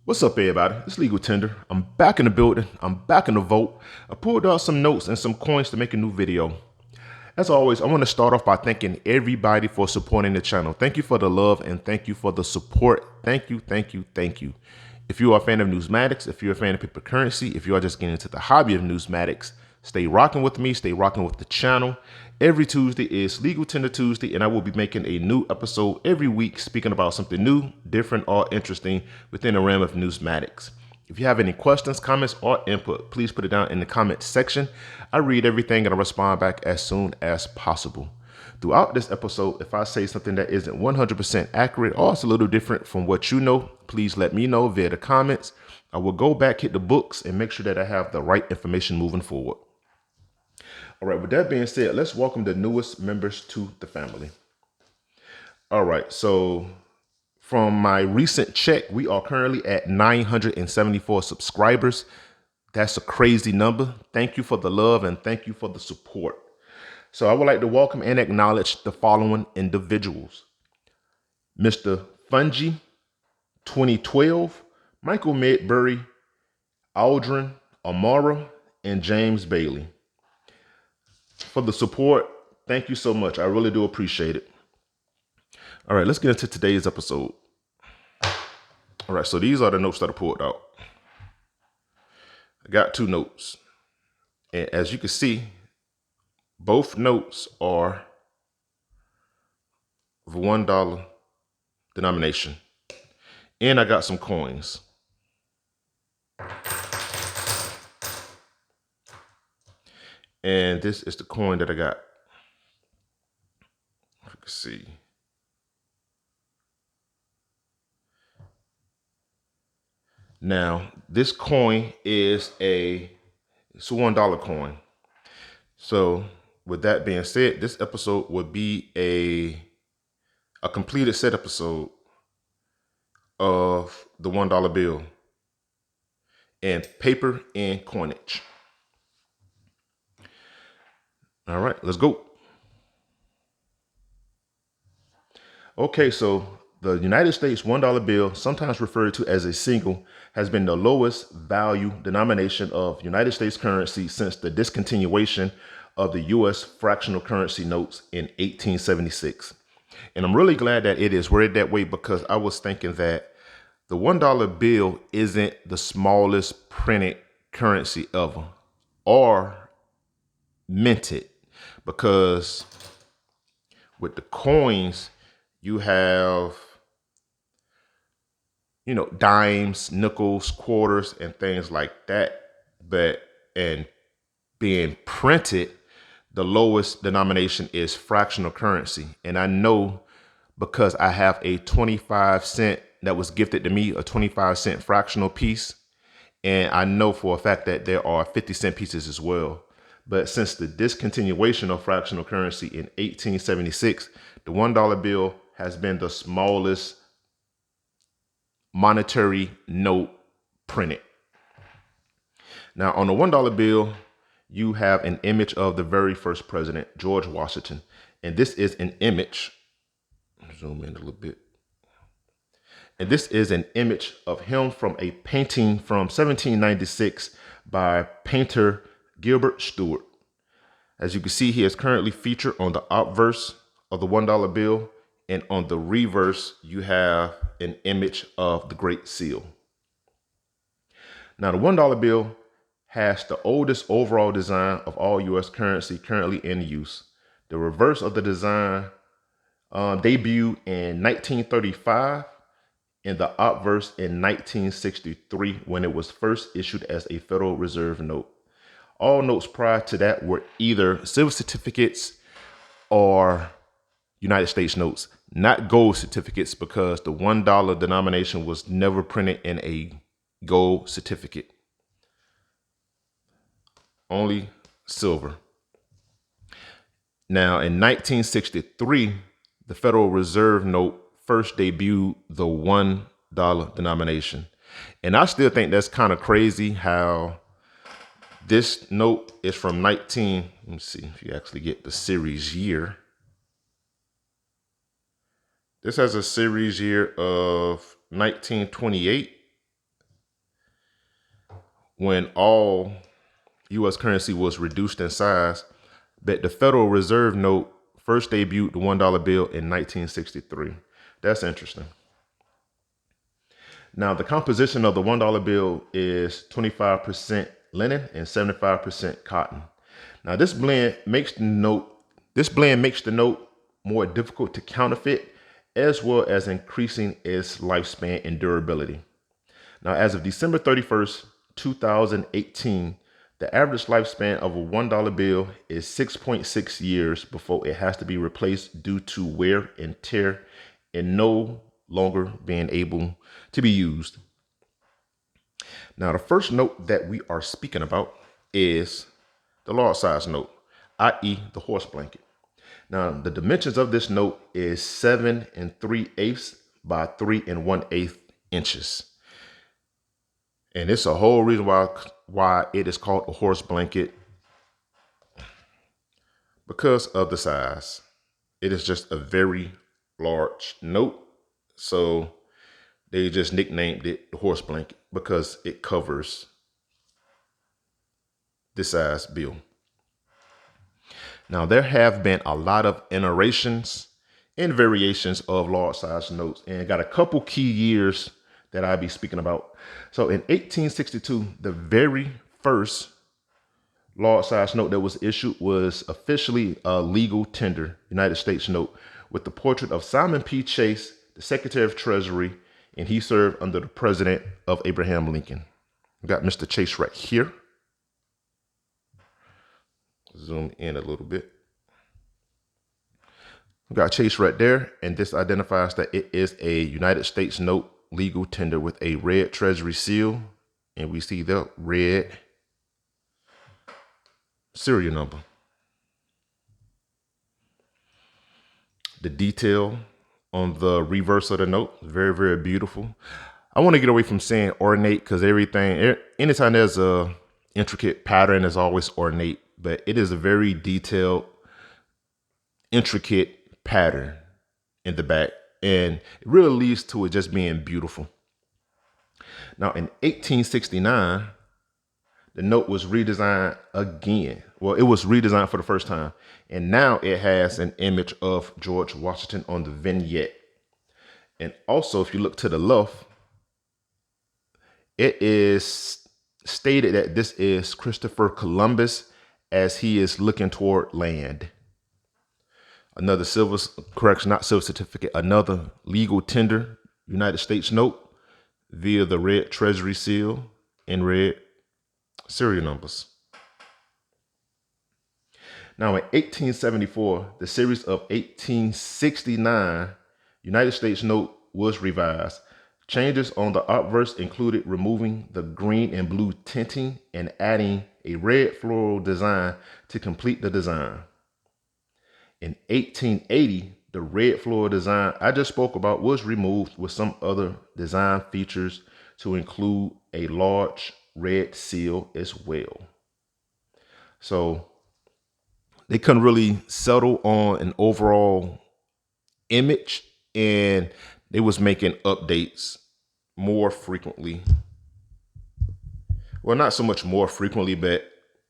What's up, everybody? It's Legal Tender. I'm back in the building. I'm back in the vote. I pulled out some notes and some coins to make a new video. As always, I want to start off by thanking everybody for supporting the channel. Thank you for the love and thank you for the support. Thank you, thank you, thank you. If you are a fan of numismatics, if you're a fan of paper currency, if you are just getting into the hobby of numismatics, stay rocking with me, stay rocking with the channel. Every Tuesday is Legal Tender Tuesday, and I will be making a new episode every week speaking about something new, different, or interesting within the realm of numismatics. If you have any questions, comments, or input, please put it down in the comment section. I read everything and I respond back as soon as possible. Throughout this episode, if I say something that isn't 100% accurate or it's a little different from what you know, please let me know via the comments. I will go back, hit the books, and make sure that I have the right information moving forward. All right, with that being said, let's welcome the newest members to the family. All right, so from my recent check, we are currently at 974 subscribers. That's a crazy number. Thank you for the love and thank you for the support. So I would like to welcome and acknowledge the following individuals: Mr. Fungi 2012, Michael Medbury, Aldrin Amara, and James Bailey. For the support, thank you so much. I really do appreciate it. All right, let's get into today's episode. All right, so these are the notes that I pulled out. I got two notes. And as you can see, both notes are of $1 denomination. And I got some coins. And this is the coin that I got. If you can see. Now, this coin is it's a $1 coin. So with that being said, this episode would be a completed set episode of the $1 bill and paper and coinage. All right, let's go. Okay, so the United States $1 bill, sometimes referred to as a single, has been the lowest value denomination of United States currency since the discontinuation of the U.S. fractional currency notes in 1876. And I'm really glad that it is worded that way, because I was thinking that the $1 bill isn't the smallest printed currency ever or minted, because with the coins, you have, dimes, nickels, quarters, and things like that. But in being printed, the lowest denomination is fractional currency. And I know because I have a 25-cent that was gifted to me, a 25-cent fractional piece. And I know for a fact that there are 50-cent pieces as well. But since the discontinuation of fractional currency in 1876, the $1 bill has been the smallest monetary note printed. Now, on the $1 bill, you have an image of the very first president, George Washington. And this is an image. Zoom in a little bit. And this is an image of him from a painting from 1796 by painter Gilbert Stuart. As you can see, he is currently featured on the obverse of the $1 bill. And on the reverse, you have an image of the Great Seal. Now, the $1 bill has the oldest overall design of all U.S. currency currently in use. The reverse of the design debuted in 1935 and the obverse in 1963 when it was first issued as a Federal Reserve note. All notes prior to that were either silver certificates or United States notes, not gold certificates, because the $1 denomination was never printed in a gold certificate. Only silver. Now, in 1963, the Federal Reserve note first debuted the $1 denomination. And I still think that's kind of crazy how this note is from let me see if you actually get the series year. This has a series year of 1928. when all U.S. currency was reduced in size, but the Federal Reserve note first debuted the $1 bill in 1963. That's interesting. Now, the composition of the $1 bill is 25% linen and 75% cotton. Now, this blend makes the note more difficult to counterfeit, as well as increasing its lifespan and durability. Now, as of December 31st, 2018, the average lifespan of a $1 bill is 6.6 years before it has to be replaced due to wear and tear and no longer being able to be used. Now, the first note that we are speaking about is the large size note, i.e. the horse blanket. Now, the dimensions of this note is 7 3/8 by 3 1/8 inches. And it's a whole reason why it is called a horse blanket, because of the size. It is just a very large note. So they just nicknamed it the horse blanket because it covers this size bill. Now, there have been a lot of iterations and variations of large size notes, and got a couple key years that I'll be speaking about. So in 1862, the very first large size note that was issued was officially a legal tender United States note with the portrait of Simon P. Chase, the Secretary of Treasury, and he served under the President of Abraham Lincoln. We got Mr. Chase right here. Zoom in a little bit. We got Chase right there, and this identifies that it is a United States note legal tender with a red Treasury seal, and we see the red serial number. The detail on the reverse of the note is very, very beautiful. I want to get away from saying ornate because anytime there's a intricate pattern, is always ornate, but it is a very detailed, intricate pattern in the back, and it really leads to it just being beautiful. Now, in 1869, the note was redesigned again. Well, it was redesigned for the first time, and now it has an image of George Washington on the vignette. And also, if you look to the left, it is stated that this is Christopher Columbus as he is looking toward land. Another not silver certificate, another legal tender United States note via the red Treasury seal and red serial numbers. Now, in 1874, the series of 1869 United States note was revised. Changes on the obverse included removing the green and blue tinting and adding a red floral design to complete the design. In 1880, the red floral design I just spoke about was removed with some other design features to include a large red seal as well. So they couldn't really settle on an overall image, and they was making updates more frequently. Well, not so much more frequently, but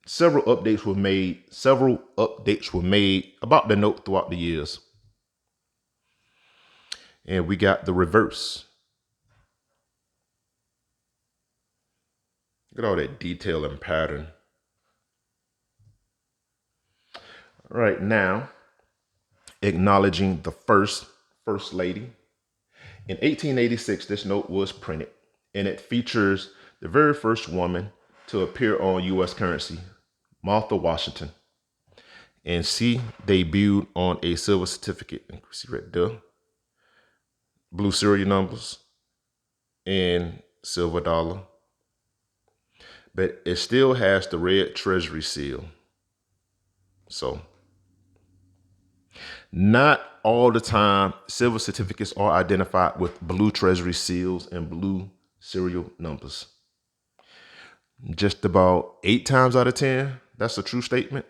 several updates were made about the note throughout the years. And we got the reverse. Look at all that detail and pattern. Right now, acknowledging the first lady. In 1886, this note was printed, and it features the very first woman to appear on U.S. currency, Martha Washington. And she debuted on a silver certificate. You can see right there. Blue serial numbers and silver dollar. But it still has the red Treasury seal. So, not all the time silver certificates are identified with blue Treasury seals and blue serial numbers. Just about 8 times out of 10, that's a true statement.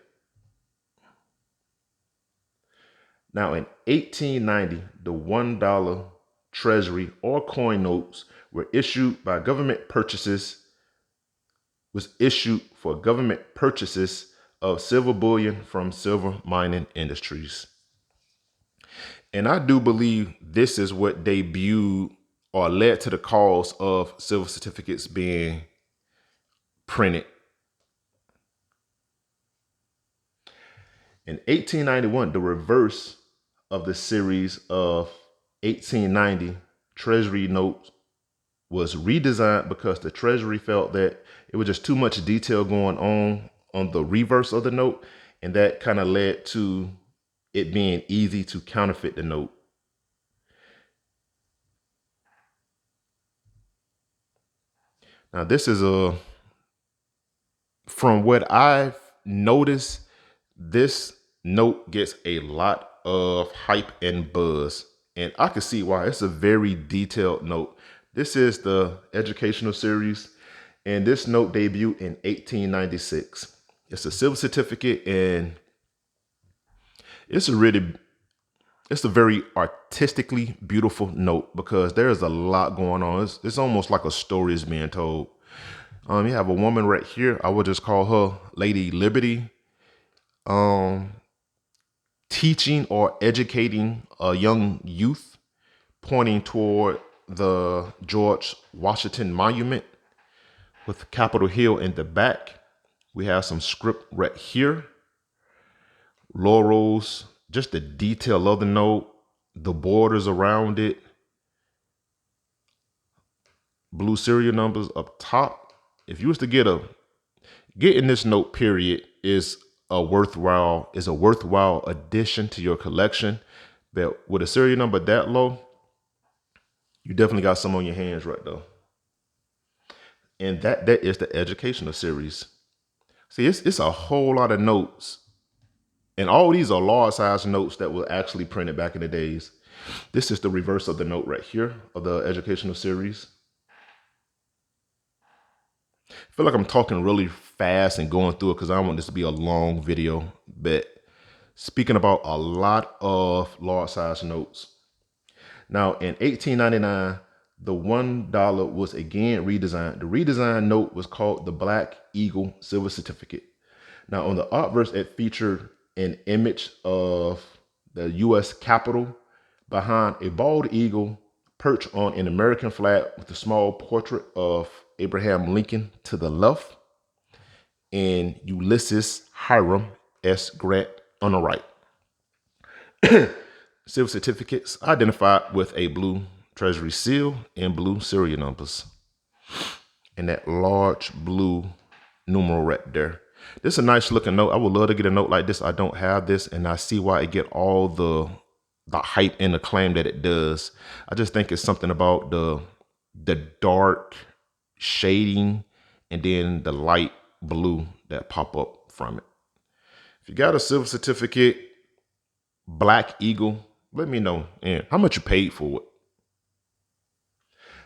Now, in 1890, the $1 Treasury or coin notes were issued by government purchases was issued for government purchases of silver bullion from silver mining industries. And I do believe this is what debuted or led to the cause of silver certificates being printed. In 1891, the reverse of the series of 1890 Treasury notes was redesigned because the Treasury felt that it was just too much detail going on the reverse of the note, and that kind of led to it being easy to counterfeit the note. Now, this is from what I've noticed, this note gets a lot of hype and buzz, and I can see why. It's a very detailed note. This is the educational series, and this note debuted in 1896. It's a silver certificate, and it's a very artistically beautiful note because there's a lot going on. It's almost like a story is being told. You have a woman right here. I would just call her Lady Liberty, teaching or educating a young youth, pointing toward the George Washington Monument with Capitol Hill in the back. We have some script right here. Laurels, just the detail of the note, the borders around it, blue serial numbers up top. If you was to getting this note period is a worthwhile addition to your collection. But with a serial number that low, you definitely got some on your hands right though. And that is the educational series. See, it's a whole lot of notes. And all these are large size notes that were actually printed back in the days. This is the reverse of the note right here of the educational series. I feel like I'm talking really fast and going through it because I don't want this to be a long video. But speaking about a lot of large size notes. Now in 1899, the $1 was again redesigned. The redesigned note was called the Black Eagle Silver Certificate. Now on the obverse, it featured an image of the U.S. Capitol behind a bald eagle perched on an American flag with a small portrait of Abraham Lincoln to the left and Ulysses Hiram S. Grant on the right. Silver certificates identified with a blue Treasury seal and blue serial numbers. And that large blue numeral right there. This is a nice looking note. I would love to get a note like this. I don't have this, and I see why it get all the hype and acclaim that it does. I just think it's something about the dark shading and then the light blue that pop up from it. If you got a silver certificate, Black Eagle, let me know and how much you paid for it.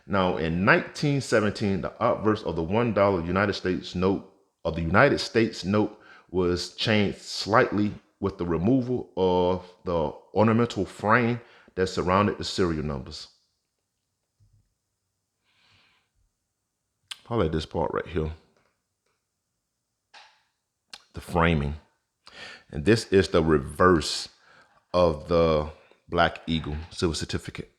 Now in 1917, the obverse of the $1 United States note was changed slightly with the removal of the ornamental frame that surrounded the serial numbers. Probably this part right here. The framing. And this is the reverse of the Black Eagle Silver Certificate.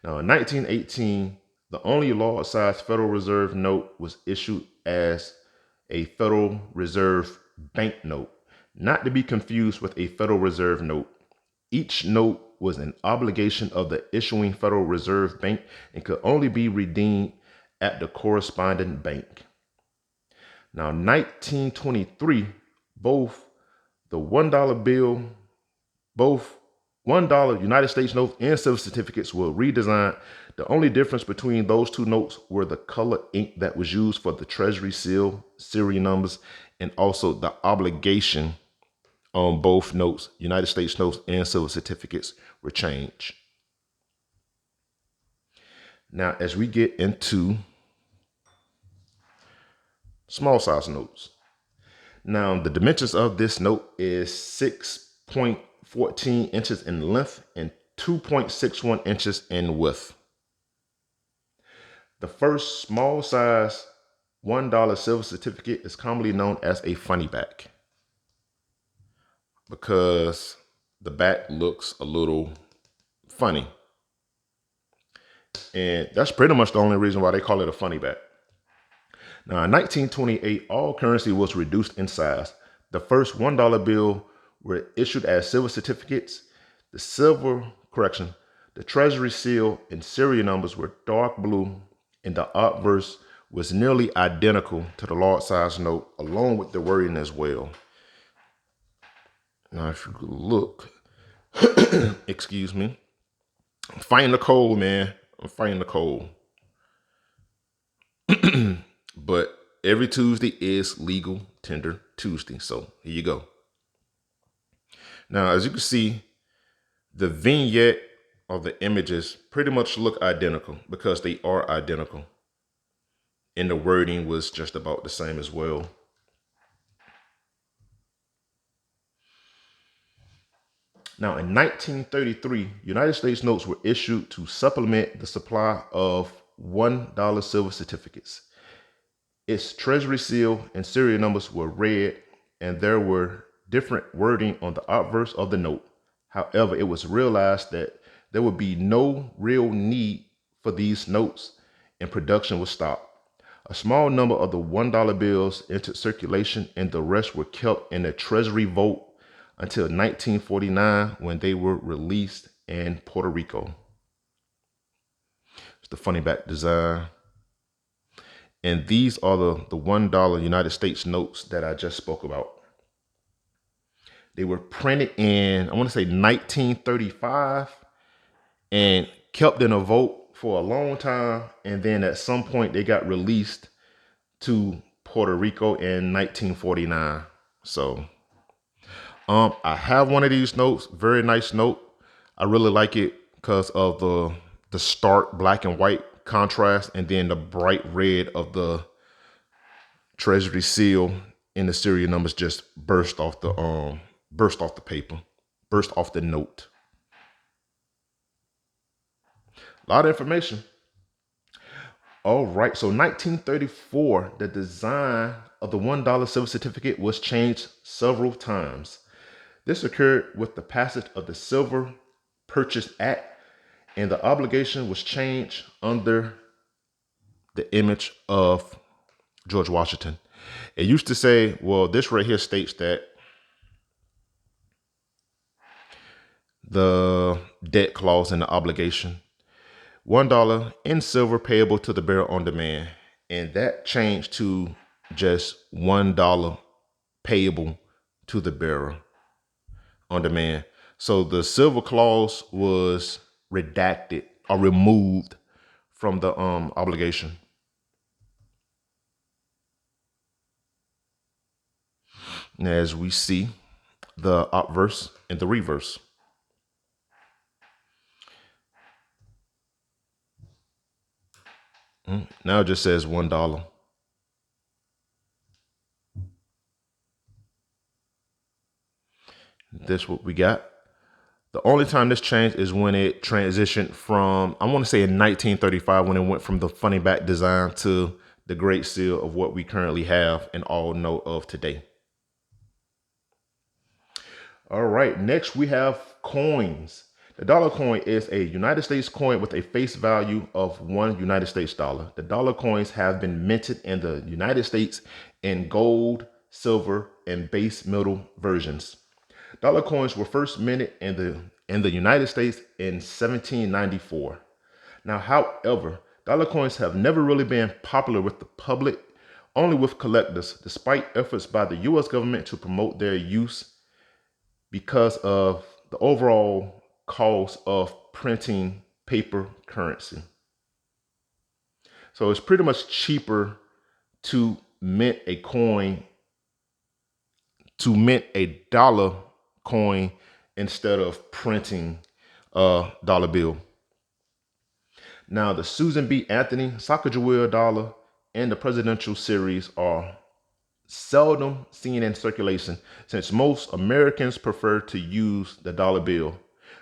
Now in 1918, the only large size Federal Reserve note was issued as a Federal Reserve bank note, not to be confused with a Federal Reserve note. Each note was an obligation of the issuing Federal Reserve Bank and could only be redeemed at the corresponding bank. Now, 1923, both the $1 bill, both $1 United States notes and silver certificates were redesigned. The only difference between those two notes were the color ink that was used for the Treasury seal, serial numbers, and also the obligation on both notes, United States notes and silver certificates, were changed. Now, as we get into small size notes. Now, the dimensions of this note is 6.14 inches in length and 2.61 inches in width. The first small size $1 silver certificate is commonly known as a funny back because the back looks a little funny. And that's pretty much the only reason why they call it a funny back. Now, in 1928, all currency was reduced in size. The first $1 bill were issued as silver certificates. The treasury seal and serial numbers were dark blue, and the obverse was nearly identical to the large size note, along with the wording as well. Now, if you look, excuse me, I'm fighting the cold, man. I'm fighting the cold. But every Tuesday is Legal Tender Tuesday. So here you go. Now, as you can see, the vignette or the images pretty much look identical because they are identical. And the wording was just about the same as well. Now, in 1933, United States notes were issued to supplement the supply of $1 silver certificates. Its treasury seal and serial numbers were red, and there were different wording on the obverse of the note. However, it was realized that there would be no real need for these notes, and production was stopped. A small number of the $1 bills entered circulation, and the rest were kept in a treasury vault until 1949, when they were released in Puerto Rico. It's the funny back design. And these are the $1 United States notes that I just spoke about. They were printed in, I want to say 1935, and kept in a vault for a long time. And then at some point they got released to Puerto Rico in 1949. So I have one of these notes, very nice note. I really like it because of the stark black and white contrast, and then the bright red of the treasury seal and the serial numbers just burst off the paper, burst off the note. A lot of information. All right, so 1934, the design of the $1 silver certificate was changed several times. This occurred with the passage of the Silver Purchase Act, and the obligation was changed under the image of George Washington. It used to say, well, this right here states that the debt clause and the obligation, $1 in silver payable to the bearer on demand. And that changed to just $1 payable to the bearer on demand. So the silver clause was redacted or removed from the obligation. And as we see, the obverse and the reverse. Now it just says $1. That's what we got. The only time this changed is when it transitioned from, I want to say in 1935, when it went from the funny back design to the great seal of what we currently have and all know of today. All right, next we have coins. The dollar coin is a United States coin with a face value of $1 United States dollar. The dollar coins have been minted in the United States in gold, silver, and base metal versions. Dollar coins were first minted in the United States in 1794. Now, however, dollar coins have never really been popular with the public, only with collectors, despite efforts by the US government to promote their use because of the overall cost of printing paper currency. So it's pretty much cheaper to mint a dollar coin instead of printing a dollar bill. Now, the Susan B. Anthony, Sacagawea dollar, and the presidential series are seldom seen in circulation, since most Americans prefer to use the dollar bill.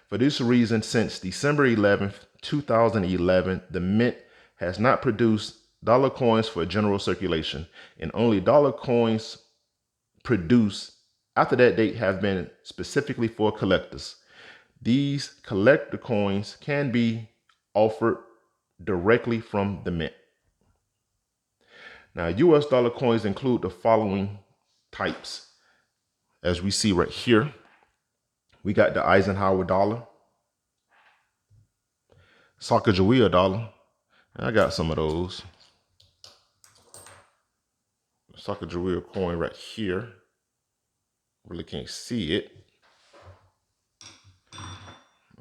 For this reason, since December 11th, 2011, the mint has not produced dollar coins for general circulation, and only dollar coins produced after that date have been specifically for collectors. These collector coins can be offered directly from the mint. Now, US dollar coins include the following types. As we see right here, we got the Eisenhower dollar, Sacagawea dollar. I got some of those. Sacagawea coin right here. Really can't see it.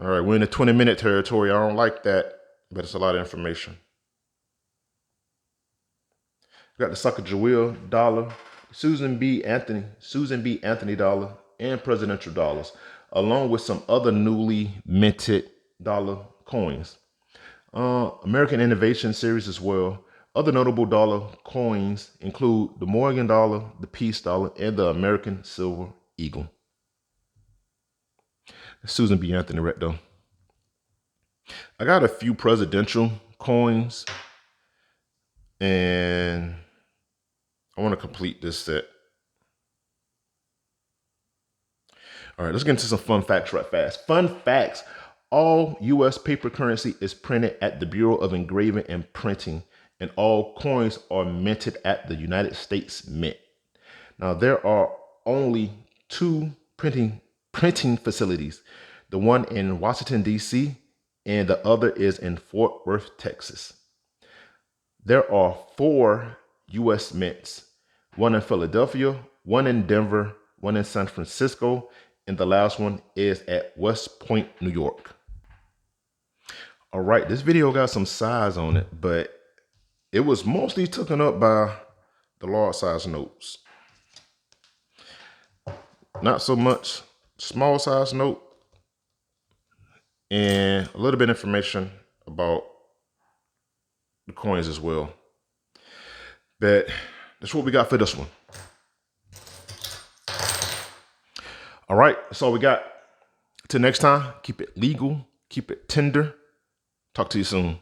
All right, we're in the 20-minute territory. I don't like that, but it's a lot of information. We got the Sacagawea dollar, Susan B. Anthony dollar, and presidential dollars, along with some other newly minted dollar coins. American Innovation Series as well. Other notable dollar coins include the Morgan dollar, the Peace dollar, and the American Silver Eagle. Susan B. Anthony right though. I got a few presidential coins, and I want to complete this set. All right, let's get into some fun facts right fast. Fun facts. All U.S. paper currency is printed at the Bureau of Engraving and Printing, and all coins are minted at the United States Mint. Now, there are only two printing facilities, the one in Washington, D.C., and the other is in Fort Worth, Texas. There are 4 U.S. mints, one in Philadelphia, one in Denver, one in San Francisco, and the last one is at West Point, New York. All right, this video got some size on it, but it was mostly taken up by the large size notes. Not so much small size note, and a little bit of information about the coins as well. But that's what we got for this one. All right, that's all we got. Till next time, keep it legal, keep it tender. Talk to you soon.